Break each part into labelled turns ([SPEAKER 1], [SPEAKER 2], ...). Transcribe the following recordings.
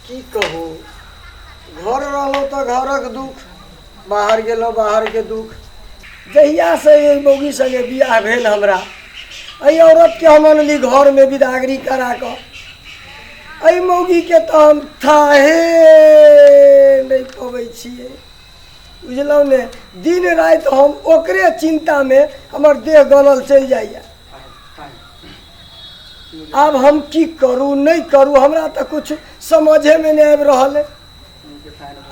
[SPEAKER 1] की कहू घर रहलो तो घरक दुख, बाहर गेलो बाहर के दुख। जहिया से ये मौगी संगे बियाह भेल हमरा, अई औरत के हम अनली घर में विदागरी करा कर। अई मौगी के तो हम थाहे नहीं पबै छियै, बुझलौ ने। दिन रात हम ओकरे चिंता में हमर देह गलल चल जाइए। अब हम की करू नहीं करू, हमरा तो कुछ समझे में नहीं आबि रहल है।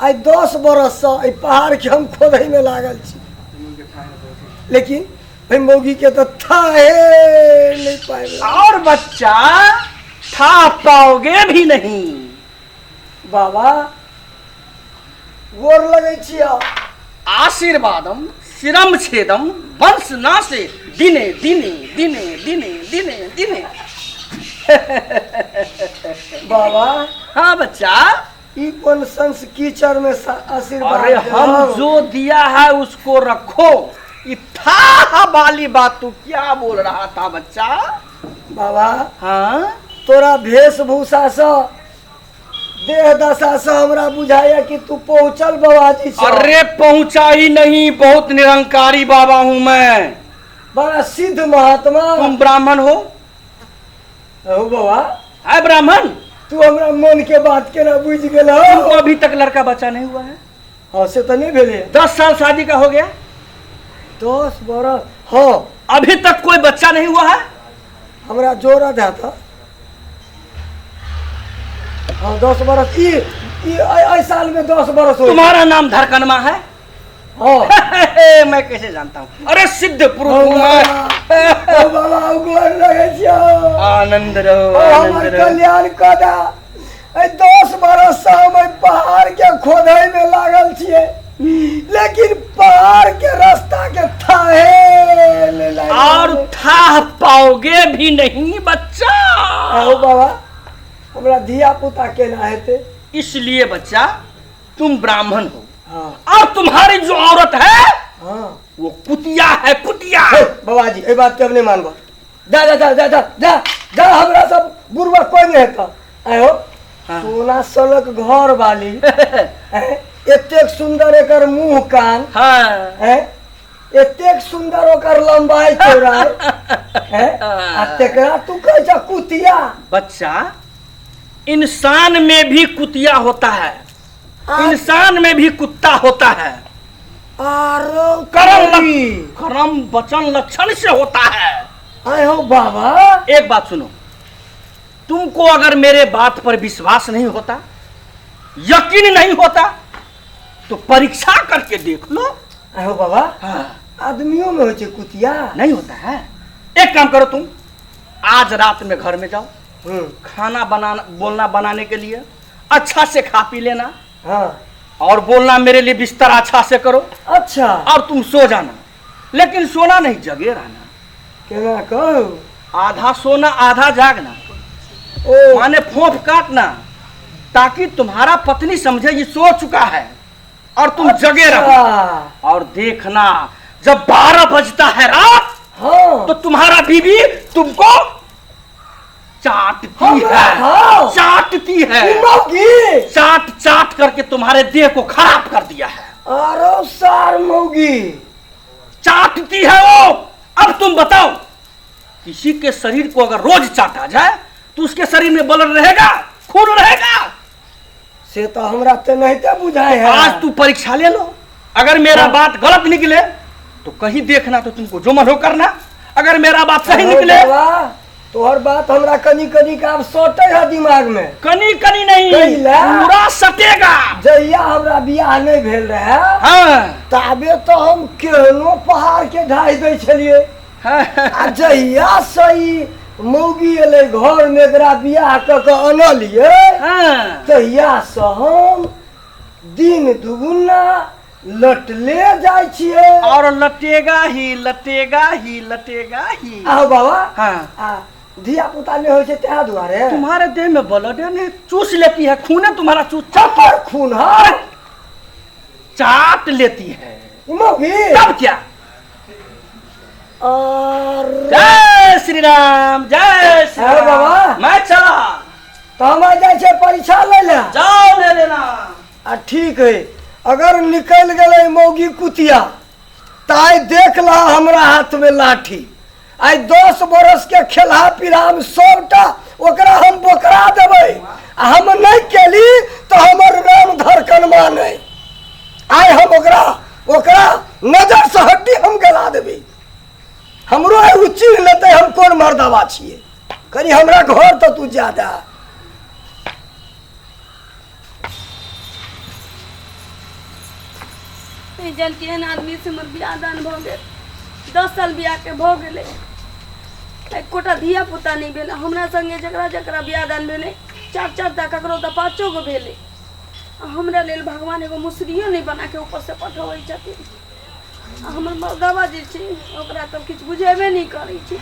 [SPEAKER 1] आई 10 बरस से पहाड़ के हम खोदे में लागल छी, लेकिन भाई मौगी के तो थाहे नहीं पाए।
[SPEAKER 2] और बच्चा था पाओगे भी नहीं।
[SPEAKER 1] बाबा गोर लगे छिया।
[SPEAKER 2] आशीर्वादम शिरम छेदम वंश नाशे दिने दिने दिने दिने दिने दिने।
[SPEAKER 1] बाबा
[SPEAKER 2] हाँ बच्चा,
[SPEAKER 1] ई कौन संस कीचड़ में आशीर्वाद?
[SPEAKER 2] अरे हम जो दिया है उसको रखो। ये था वाली बात तू क्या बोल रहा था बच्चा?
[SPEAKER 1] बाबा
[SPEAKER 2] हाँ
[SPEAKER 1] तोरा वेशभूषा से देह दशा से हमरा बुझाया कि तू पहुंचल बाबाजी से।
[SPEAKER 2] अरे पहुंचा ही नहीं, बहुत निरंकारी बाबा हूँ मैं।
[SPEAKER 1] बड़ा सिद्ध महात्मा।
[SPEAKER 2] तुम ब्राह्मण हो?
[SPEAKER 1] हो बाबा।
[SPEAKER 2] है ब्राह्मण?
[SPEAKER 1] तू हमरा मन के बात के ना बुझ गेला।
[SPEAKER 2] तुमको अभी तक लड़का बच्चा नहीं हुआ है?
[SPEAKER 1] हाँ से तो नहीं भेले।
[SPEAKER 2] 10 साल शादी का हो गया?
[SPEAKER 1] 10 बरस। हाँ
[SPEAKER 2] अभी तक कोई बच्चा नहीं हुआ है?
[SPEAKER 1] हमरा जोरा था। हाँ 10 बरस। ई साल में 10 बरस हो।
[SPEAKER 2] तुम्हारा नाम धरकनमा है?
[SPEAKER 1] हाँ।
[SPEAKER 2] मैं कैसे जानता हूँ? अरे सिद्ध पुरुष हूँ मैं।
[SPEAKER 1] बाबा गोर लगे छिया।
[SPEAKER 2] आनंद रहो, आनंद
[SPEAKER 1] हमर
[SPEAKER 2] रहो।
[SPEAKER 1] कल्याण कदा। 10 बरस से हम पहाड़ के खोदाई में लागल छिए, लेकिन पहाड़ के रास्ता के थाहे ले लागल।
[SPEAKER 2] और था पाओगे भी नहीं बच्चा।
[SPEAKER 1] आओ बाबा हमरा धिया पुता केना हेते?
[SPEAKER 2] इसलिए बच्चा तुम ब्राह्मण हो।
[SPEAKER 1] हाँ।
[SPEAKER 2] और तुम्हारी जो औरत है
[SPEAKER 1] हाँ।
[SPEAKER 2] वो कुतिया है, कुतिया।
[SPEAKER 1] बाबा जी ये बात के अब नहीं मानबो। जा जा जा जा जा जा जा, हमरा सब बुरबा कोई नहीं हेता। आयो
[SPEAKER 2] हाँ।
[SPEAKER 1] सोना सलक घर वाली एतेक सुंदर एकर मुंह कान
[SPEAKER 2] हाँ।
[SPEAKER 1] एतेक सुंदर ओकर लंबाई चौड़ाई आ तेकरा तू कह जा कुतिया।
[SPEAKER 2] बच्चा इंसान में भी कुतिया होता है, इंसान में भी कुत्ता होता है। कर्म वचन लक्षण से होता है।
[SPEAKER 1] आए हो बाबा।
[SPEAKER 2] एक बात सुनो, तुमको अगर मेरे बात पर विश्वास नहीं होता, यकीन नहीं होता, तो परीक्षा करके देख लो।
[SPEAKER 1] आए हो बाबा।
[SPEAKER 2] हाँ।
[SPEAKER 1] आदमियों में हो कुतिया
[SPEAKER 2] नहीं होता है। एक काम करो, तुम आज रात में घर में जाओ, खाना बनाने के लिए अच्छा से खा पी लेना।
[SPEAKER 1] हाँ।
[SPEAKER 2] और बोलना मेरे लिए बिस्तर अच्छा से करो।
[SPEAKER 1] अच्छा।
[SPEAKER 2] और तुम सो जाना, लेकिन सोना नहीं, जगे रहना।
[SPEAKER 1] क्या कहो?
[SPEAKER 2] आधा सोना आधा जागना।
[SPEAKER 1] ओ
[SPEAKER 2] माने फोफ काटना, ताकि तुम्हारा पत्नी समझे ये सो चुका है और तुम जगे रहो। और देखना जब 12 बजता है रात,
[SPEAKER 1] हाँ।
[SPEAKER 2] तो तुम्हारा बीवी तुमको चाटती है।
[SPEAKER 1] हाँ।
[SPEAKER 2] चाटती है। चाट चाट करके तुम्हारे देह को खराब कर दिया है।
[SPEAKER 1] अरे सार मौगी
[SPEAKER 2] चाटती है वो। अब तुम बताओ, किसी के शरीर को अगर रोज चाटा जाए तो उसके शरीर में बल रहेगा, खून रहेगा?
[SPEAKER 1] से तो हमरा तो नहीं तो बुझाए है।
[SPEAKER 2] आज तू परीक्षा ले लो, अगर मेरा बात गलत निकले तो कहीं देखना, तो तुमको जो मन हो करना। अगर मेरा बात सही निकले
[SPEAKER 1] तोहर बात हमरा कनी कनी का सोटे है दिमाग में।
[SPEAKER 2] कनी कनी नहीं, पूरा सटेगा।
[SPEAKER 1] जहिया हमरा बियाह नहीं भेल रहे,
[SPEAKER 2] हाँ।
[SPEAKER 1] ताबे तो हम केहनो पहाड़ के ढाई दे छलिए। आ जहिया सही मौगी एले घर में एकरा बियाह क के अनलिए,
[SPEAKER 2] हाँ।
[SPEAKER 1] तहिया से हम दिन दुगुना लटले जाय छिए।
[SPEAKER 2] और लटेगा ही, लटेगा ही, लटेगा ही।
[SPEAKER 1] आओ बाबा।
[SPEAKER 2] हाँ।
[SPEAKER 1] धिया पुता नहीं हो त्या दुआरे
[SPEAKER 2] तुम्हारे देह में ब्लड है, चूस लेती है, खून है तुम्हारा, चूस
[SPEAKER 1] खून है,
[SPEAKER 2] चाट लेती है।
[SPEAKER 1] मौगी
[SPEAKER 2] तब क्या?
[SPEAKER 1] और
[SPEAKER 2] जय श्री राम, जय श्री राम।
[SPEAKER 1] बाबा
[SPEAKER 2] मैं चला
[SPEAKER 1] तो हम जाए परीक्षा ले ले।
[SPEAKER 2] जाओ।
[SPEAKER 1] आ ठीक है, अगर निकल गए मौगी कुतिया तो आई देख ला हमरा हाथ में लाठी। आई 10 बरस के खेलहा पिराम सबटा ओकरा हम बोकरा देबै। हम नहीं केली तो हमर नाम धड़कन माने। आई हम ओकरा नजर से हड्डी हम गला देबै। हमरो उचित लेते हम कौन मर्दावा छिए। कनी हमरा घर तो तू ज्यादा
[SPEAKER 3] जन केहन आदमी से हमर बियाह दान भ गेल। 10 साल बियाह के भ गेले, एकोटा धिया पुता नहीं भेल। हमरा संगे जकरा जकरा बियाह दान भेले 4-4 टा, ककरो तो 5 गो भेले। हमरा लेल भगवान एगो मुसरियो नहीं बना के ऊपर से पठबै छथिन। हमर मर्दवा जे छै ओकरा तो किछु बुझेबे नहीं करै छै।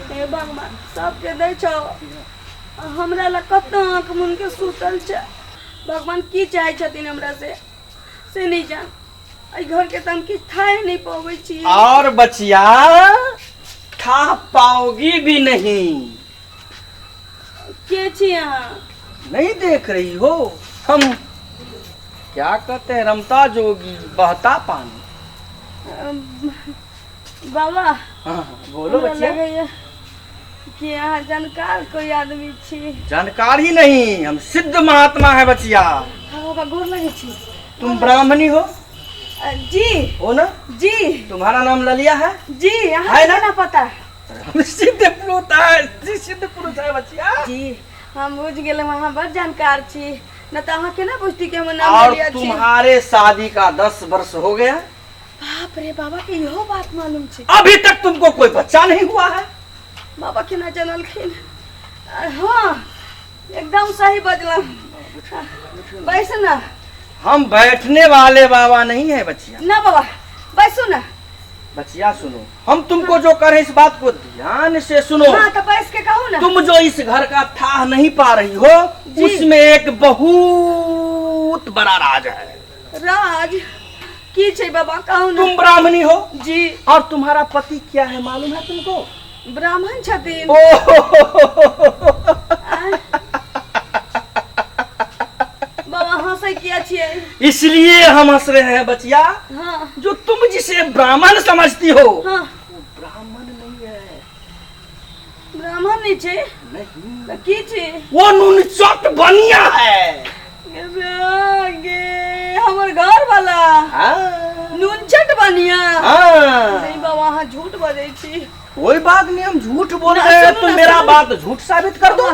[SPEAKER 3] हे भगवान सबके दै छौ, हमरा ला कतना आँख मुन के सुतल छै। भगवान की चाहै छथिन हमरा से नहीं जान। आई घर के तम की थाए नहीं पावे छी।
[SPEAKER 2] और बचिया खा पाओगी भी नहीं।
[SPEAKER 3] के छी यहाँ?
[SPEAKER 2] नहीं देख रही हो, हम क्या कहते हैं, रमता जोगी बहता पानी।
[SPEAKER 3] बाबा
[SPEAKER 2] हाँ बोलो
[SPEAKER 3] हमरा
[SPEAKER 2] बचिया।
[SPEAKER 3] लगैया कि यहाँ जानकार कोई आदमी छी।
[SPEAKER 2] जानकार ही नहीं, हम सिद्ध महात्मा है बचिया।
[SPEAKER 3] हाँ बाबा गोर लगे छी।
[SPEAKER 2] तुम ब्राह्मणी हो
[SPEAKER 3] जी
[SPEAKER 2] हो ना?
[SPEAKER 3] जी
[SPEAKER 2] तुम्हारा नाम ललिया है?
[SPEAKER 3] जी यहाँ
[SPEAKER 2] है ना?
[SPEAKER 3] ना पता।
[SPEAKER 2] हम सिद्ध पुरुष है जी, सिद्ध पुरुष है बचिया।
[SPEAKER 3] जी हम बुझ गेले, वहाँ बड़ जानकार छी। न तो अहाँ केना बुझती कि हमर नाम
[SPEAKER 2] और
[SPEAKER 3] ललिया छी?
[SPEAKER 2] तुम्हारे शादी का 10 वर्ष हो गया,
[SPEAKER 3] बाप रे बाबा के इहो बात मालूम छै?
[SPEAKER 2] अभी तक तुमको कोई बच्चा नहीं हुआ है।
[SPEAKER 3] बाबा केना जानलखिन? हाँ एकदम सही बजला। बैस ना।
[SPEAKER 2] हम बैठने वाले बाबा नहीं है बचिया।
[SPEAKER 3] ना बाबा बैसू ना।
[SPEAKER 2] बचिया सुनो, हम तुमको जो कह रहे हैं इस बात को ध्यान से सुनो।
[SPEAKER 3] हाँ तो बैस के कहो ना।
[SPEAKER 2] तुम जो इस घर का था नहीं पा रही हो,
[SPEAKER 3] जी।
[SPEAKER 2] उसमें एक बहुत बड़ा राज है।
[SPEAKER 3] राज की छै बाबा कहू ना।
[SPEAKER 2] तुम ब्राह्मणी हो
[SPEAKER 3] जी
[SPEAKER 2] और तुम्हारा पति क्या है मालूम है तुमको?
[SPEAKER 3] ब्राह्मण छथिन। आय। बाबा हंसै किया छियै?
[SPEAKER 2] इसलिए हम हंस रहे हैं बचिया।
[SPEAKER 3] हाँ
[SPEAKER 2] जो तुम जिसे ब्राह्मण समझती हो
[SPEAKER 3] हाँ
[SPEAKER 2] वो ब्राह्मण नहीं है।
[SPEAKER 3] ब्राह्मण नहीं छै
[SPEAKER 2] नहीं,
[SPEAKER 3] तो की छै?
[SPEAKER 2] वो नुनचट बनिया है।
[SPEAKER 3] गे हमर घर वाला
[SPEAKER 2] हाँ।
[SPEAKER 3] नूनचट बनिया।
[SPEAKER 2] हाँ।
[SPEAKER 3] नहीं बाबा अहाँ झूठ बजै छी।
[SPEAKER 2] कोई बात नहीं, हम झूठ बोल
[SPEAKER 3] ना,
[SPEAKER 2] रहे हैं,
[SPEAKER 3] सुनो
[SPEAKER 2] तुम
[SPEAKER 3] ना,
[SPEAKER 2] मेरा
[SPEAKER 3] सुनो।
[SPEAKER 2] बात झूठ साबित कर दो।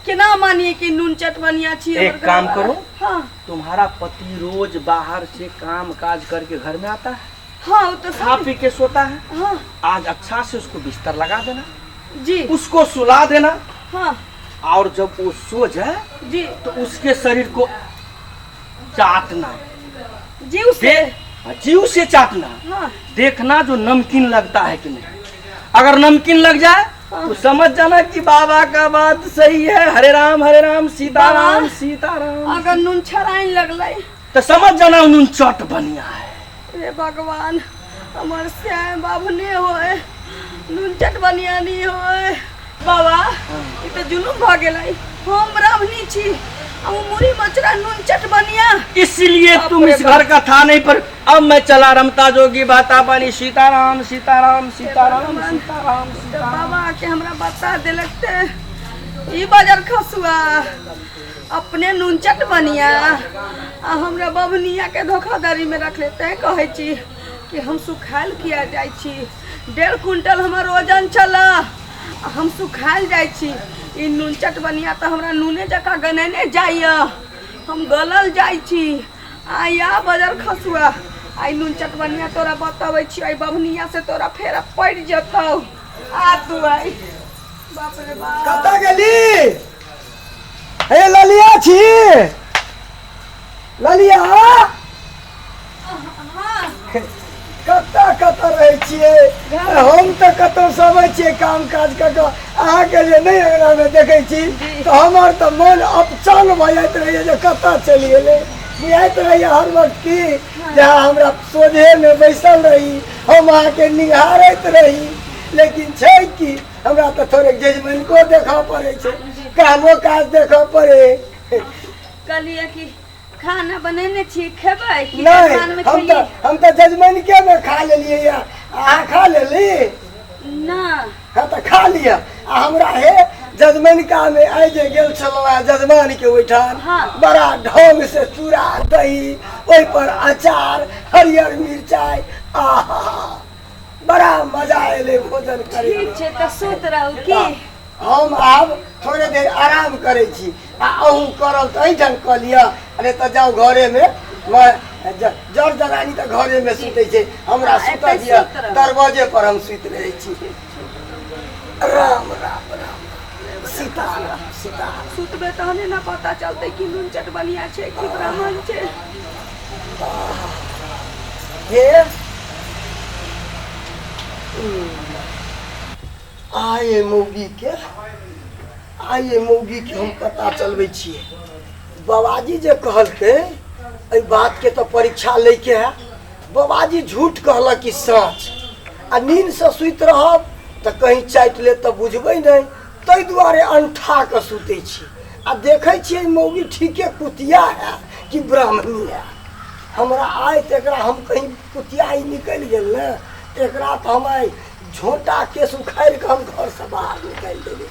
[SPEAKER 3] केना मानिए कि नूनचट बनिया छी?
[SPEAKER 2] एक
[SPEAKER 3] हमर घर
[SPEAKER 2] काम
[SPEAKER 3] वाला।
[SPEAKER 2] करो।
[SPEAKER 3] हाँ
[SPEAKER 2] तुम्हारा पति रोज बाहर से काम काज करके घर में आता है,
[SPEAKER 3] हाँ वो तो
[SPEAKER 2] खा
[SPEAKER 3] सब।
[SPEAKER 2] पी के सोता है।
[SPEAKER 3] हाँ
[SPEAKER 2] आज अच्छा से उसको बिस्तर लगा देना,
[SPEAKER 3] जी
[SPEAKER 2] उसको सुला देना,
[SPEAKER 3] हाँ
[SPEAKER 2] और जब वो सो जाए
[SPEAKER 3] जी
[SPEAKER 2] तो उसके शरीर को चाटना,
[SPEAKER 3] जी उसे।
[SPEAKER 2] जीव से चाटना,
[SPEAKER 3] हाँ
[SPEAKER 2] देखना जो नमकीन लगता है कि नहीं। अगर नमकीन लग जाए
[SPEAKER 3] हाँ।
[SPEAKER 2] तो समझ जाना कि बाबा का बात सही है। हरे राम सीताराम
[SPEAKER 3] बाबा।
[SPEAKER 2] सीताराम।
[SPEAKER 3] अगर नून छराइन लगलै
[SPEAKER 2] तो समझ जाना नून चट बनिया है।
[SPEAKER 3] रे भगवान हमर श्याम बाबू ने होए नूनचट बनिया नहीं होए। बाबा ई तो जुलुम भ गेलै। हम ब्राह्मणी छी आ वो मुरी मचरा नूनचट बनिया।
[SPEAKER 2] इसलिए
[SPEAKER 3] बाप
[SPEAKER 2] तुम
[SPEAKER 3] रे
[SPEAKER 2] इस घर का था नहीं, पर अब मैं चला रमता जोगी बाता पानी सीताराम सीताराम सीताराम सीताराम
[SPEAKER 3] तो
[SPEAKER 2] सीताराम।
[SPEAKER 3] बाबा के हमरा बता देलक ते ई बाजार खसुआ अपने नूनचट बनिया आ हमरा बबनिया के धोखाधड़ी में रख लेते हैं। कहे छी कि हम सुखायल किया जाय छी। 1.5 क्विंटल हमर वजन चला, हम सुखायल जाय छी। ई नूनचट बनिया तो हमरा नूने जका गनेने जाइए, हम गलल जाय छी। आया बाजार खसुआ आई नूनचट बनिया तोरा बताबै छी। आई बबनिया से तोरा फेरा पड़ जतौ। आ तू आई बाप रे बाप।
[SPEAKER 1] कतऽ गेली? हे ललिया छी? ललिया
[SPEAKER 3] हाँ
[SPEAKER 1] कतऽ रहै छियै? हम तऽ कतौ सबै छियै काम काज कऽ कऽ। अहाँके जे नहि अंगनामे देखै छी तऽ हमर तऽ मन अपचल भऽ जाइत रहैए जे कतऽ चलि गेलै। बुझाइत रहैए हर वक्त की जहाँ हमरा सोझेमे बैसल रही, हम अहाँके निहारैत रही। लेकिन छै कि हमरा तऽ थोड़े जजमनिको देखऽ पड़ै छै, कामो काज देखऽ पड़े।
[SPEAKER 3] कहलिए कि खाना बनेने छी खेबै कि
[SPEAKER 1] नहीं
[SPEAKER 3] जजमान में
[SPEAKER 1] हम तो जजमान के में खा लेलिए या अहाँ खा लेली
[SPEAKER 3] ना
[SPEAKER 1] हाँ तो खा लिया हमरा है जजमान का में आई जे गेल छलवा जजमान के ओइठान
[SPEAKER 3] हाँ।
[SPEAKER 1] बड़ा ढंग से चूड़ा दही ओइ पर अचार हरियर मिर्चाई आहा बड़ा मजा आएले भोजन करे
[SPEAKER 3] ठीक छै तऽ सुत रहू की
[SPEAKER 1] हम आब थोड़े देर आराम करे छी आ अहूँ करब तऽ एहिठाम कऽ लिअ अरे तऽ जाउ घरे में जड़ जरानी तऽ घरे में सुते छै हमरा सुत दिअ दरवाजे पर हम सुत रहे छी राम राम राम सीताराम सीताराम
[SPEAKER 3] सुतबे तहने ना पता चलतै कि नून चटबनिया छै कि ब्राह्मण छै
[SPEAKER 1] हे आए मौगी के हम पता चलबै छियै बाबाजी जे कहलकै एहि बात के तो परीक्षा ले के है बाबाजी झूठ कहलक कि सच आ नींद से सुत रहब तऽ कहीं चाटि ले तऽ बुझबै नहीं ताहि दुआरे अंठा के सुते छी आ देखै छियै मौगी ठीके कुतिया है कि ब्राह्मणी है हमरा आइ तेकरा हम कहीं कुतिया ही निकलि गेल ने एकरा तो हम आइ झोटा केस उखाड़ के हम घर से बाहर निकाल देबे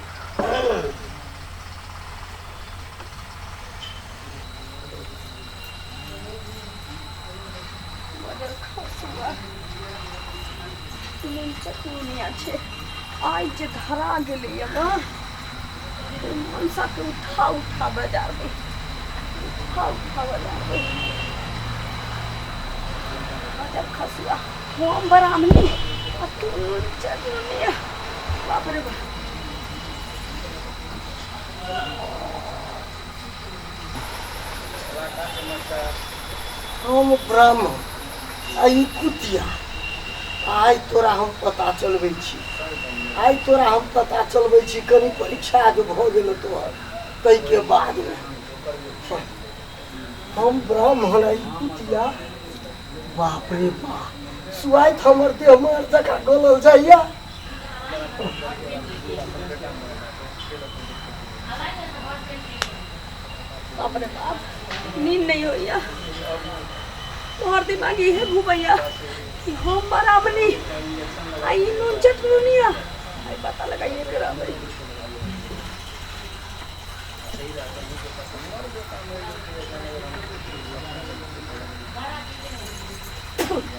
[SPEAKER 3] आइ जे धरा गेलै मनसा के उठा उठा बाजार में उठा बाजार में खसुआ हम ब्राह्मणी आ तू चटनी बाप रे बाप
[SPEAKER 1] हम ब्राह्मण आई कुतिया आई तोरा हम पता चलबै छी आई तोरा हम पता चलबै छी कनी परीक्षा जो भ गेल तोहर तै के बाद में हम ब्राह्मण आई कुतिया बाप रे बाप सुआइत हमर देह मार जका गलल जाइया
[SPEAKER 3] बाप रे बाप नींद नहीं होइया तोहर दिमाग इहे घूमैया कि हम ब्राह्मणी आई नून चटनुनिया आई पता लगाइए तेरा भाई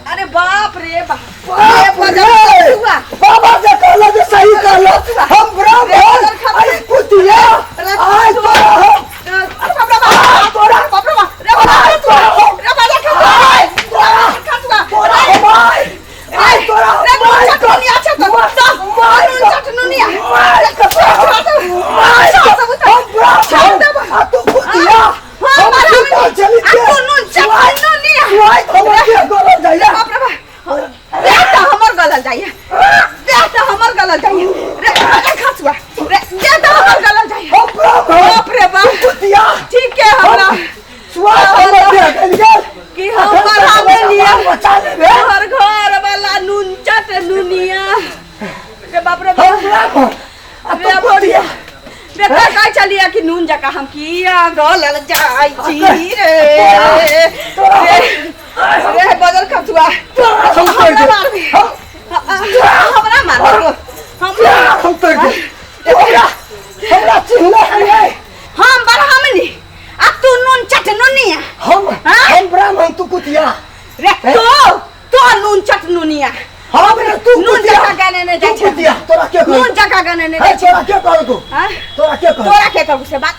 [SPEAKER 3] अरे बाप रे बाप
[SPEAKER 1] बाबा जे कहलो जे सही कहलो हम ब्राह्मण आई कुतिया आई
[SPEAKER 3] चलिए कि नून जका हम किया गलल जाई छी रे रे बदल खसुआ हमरा मार दे
[SPEAKER 1] हमरा चिल्ला है
[SPEAKER 3] हम ब्राह्मणी आ तू नून चटनुनिया
[SPEAKER 1] हम ब्राह्मण तू कुतिया
[SPEAKER 3] रे तो नून चटनुनिया
[SPEAKER 1] हम रे तू
[SPEAKER 3] नून जका गाने ने जाय छै
[SPEAKER 1] कुतिया तोरा के
[SPEAKER 3] नून जका गाने ने जाय छै
[SPEAKER 1] तोरा के कहल तू तोरा के कहल
[SPEAKER 3] से बात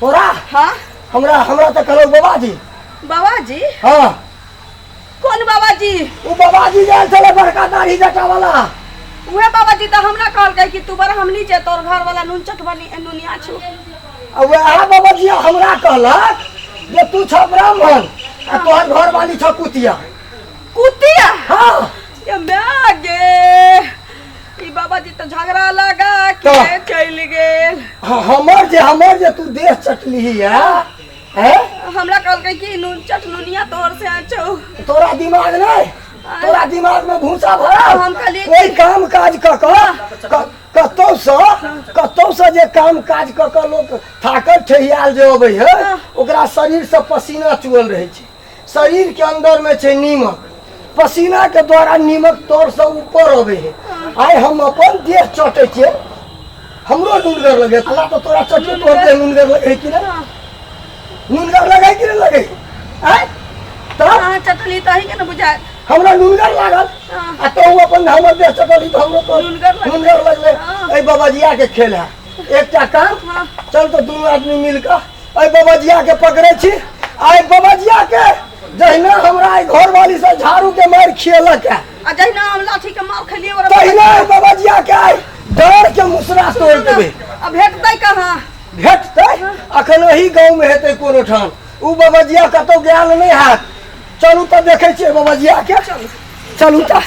[SPEAKER 1] तोरा
[SPEAKER 3] हां
[SPEAKER 1] हमरा त कहलो
[SPEAKER 3] बाबाजी
[SPEAKER 1] हां
[SPEAKER 3] कौन बाबाजी
[SPEAKER 1] वो बाबाजी जाय छले बड़का दाढ़ी जटा वाला
[SPEAKER 3] उहे बाबाजी त हमरा कहल कि तू ब्राह्मणी छै तोर घर वाला नून चटबनी नुनिया छौ
[SPEAKER 1] आ वह बाबाजी हमरा कहलक जे तू छ ब्राह्मण आ तोहर घर वाली छ कुतिया हां
[SPEAKER 3] ये गे ई बाबाजी तो झगड़ा लगा के चल गेल
[SPEAKER 1] हमर जे तू देह चटली है
[SPEAKER 3] हमरा कहल कि नून चटनुनिया तोर से आछौ
[SPEAKER 1] तोरा दिमाग नहीं तोरा दिमाग में भूसा भरा
[SPEAKER 3] हम कहलिए
[SPEAKER 1] कोई काम काज कतौ से जे काम काज क लोग थाकल ठहियाल जे अबै है ओकरा एकरा शरीर से पसीना चुअल रहे छे, शरीर के अंदर में छे नीमक, पसीना के द्वारा नीमक तौर से ऊपर अबे है। आइ हम अपन देह चटे छे, हमरो नुनगर लगे, तोरा तो तोरा चटे तोर देह नुनगर लगे कि ना, नुनगर लगे कि ना लगे? आइ तब
[SPEAKER 3] हाँ चटली तो ही के ना बुझाए।
[SPEAKER 1] हमरा नुनगर लागल आ तो अपन हमर देह चटली तो हमरो तो नुनगर लगले। ए बाबाजिया के खेल है, एकटा काम चल तो दोनों आदमी मिलकर ए बाबाजिया के पकड़े छी। आइ बाबाजिया के जहिना हमरा आई घर वाली से झाड़ू के मार खियलक है,
[SPEAKER 3] आ जहिना हम लाठी के मार खेलिए और
[SPEAKER 1] तहिना बाबाजिया के आई डर के मुसरा तोड़ देबे।
[SPEAKER 3] अब भेटतै कहाँ?
[SPEAKER 1] भेटतै अखन वही गांव में हेतै कोनो ठाम, उ बाबाजिया कतौ गेल नहीं हाथ। चलू तो देखे छियै बाबाजिया के, चलू तो।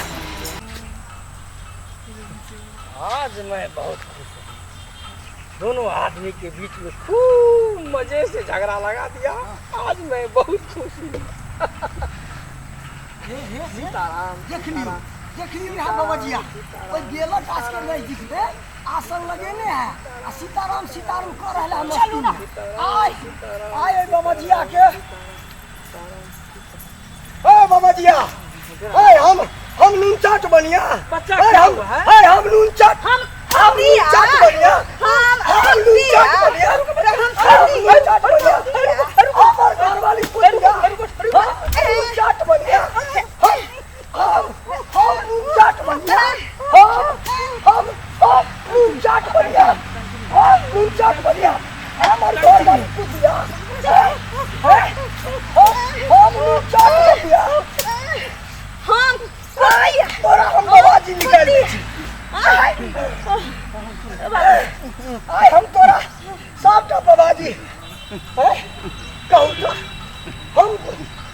[SPEAKER 1] आज मैं बहुत खुश हूँ, दोनों आदमी के बीच में खूब मजे से झगड़ा लगा दिया। आज मैं बहुत खुश हूँ। सीताराम देख लियो यहाँ बाबाजिया कोई गेला कास के नहीं दिख दे, आसन लगेने है आ सीताराम सीताराम कर रहले हम। चलू ना आय बाबाजिया के। ओ बाबाजिया ए हम नून चाट बनिया
[SPEAKER 2] बच्चा
[SPEAKER 1] ए
[SPEAKER 2] क्या
[SPEAKER 1] हम
[SPEAKER 2] हुआ है?
[SPEAKER 1] ए हम नून चाट
[SPEAKER 3] हम
[SPEAKER 1] नून चाट बनिया हम नून चाट बनिया हम नून चाट बनिया हमर घर वाली पुतिया नून चाट बनिया हम नून चाट बनिया हम नून चाट बनिया हम नून चाट बनिया हमर घर वाली पुतिया हम नून चाट बनिया
[SPEAKER 3] हम
[SPEAKER 1] तोरा हम बाबाजी निकाल दै छी। आइ हम तोरा सबटा बाबाजी कहू तो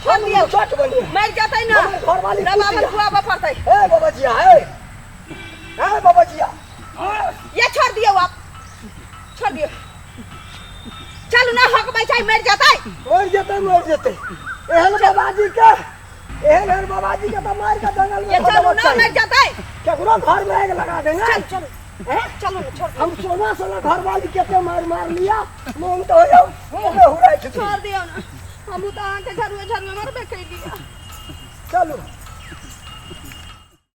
[SPEAKER 1] हम
[SPEAKER 3] दियौ।
[SPEAKER 1] चट बनिए
[SPEAKER 3] मर जातै ना,
[SPEAKER 1] घर वाली
[SPEAKER 3] रबावन खुआबऽ पड़तै।
[SPEAKER 1] ए बाबाजिया ए बाबाजिया
[SPEAKER 3] ये छोड़ दियो, आप छोड़ दियो। चलू ना हकबै छै, मर जातै।
[SPEAKER 1] मर जेतै एहन बाबाजी के एहन बाबाजी के तो मार के जंगल
[SPEAKER 3] ये
[SPEAKER 1] में
[SPEAKER 3] चलू ना मर जातै।
[SPEAKER 1] केकरो घर में आग लगा देंगे।
[SPEAKER 3] चल चलो ना छोड़
[SPEAKER 1] हम सोना घर वाली केते मार लिया मोन तो हो जाओ हुराई
[SPEAKER 3] छोड़ दियो ना, हम तो आके झरुए मरबे कैलिया।
[SPEAKER 1] चलो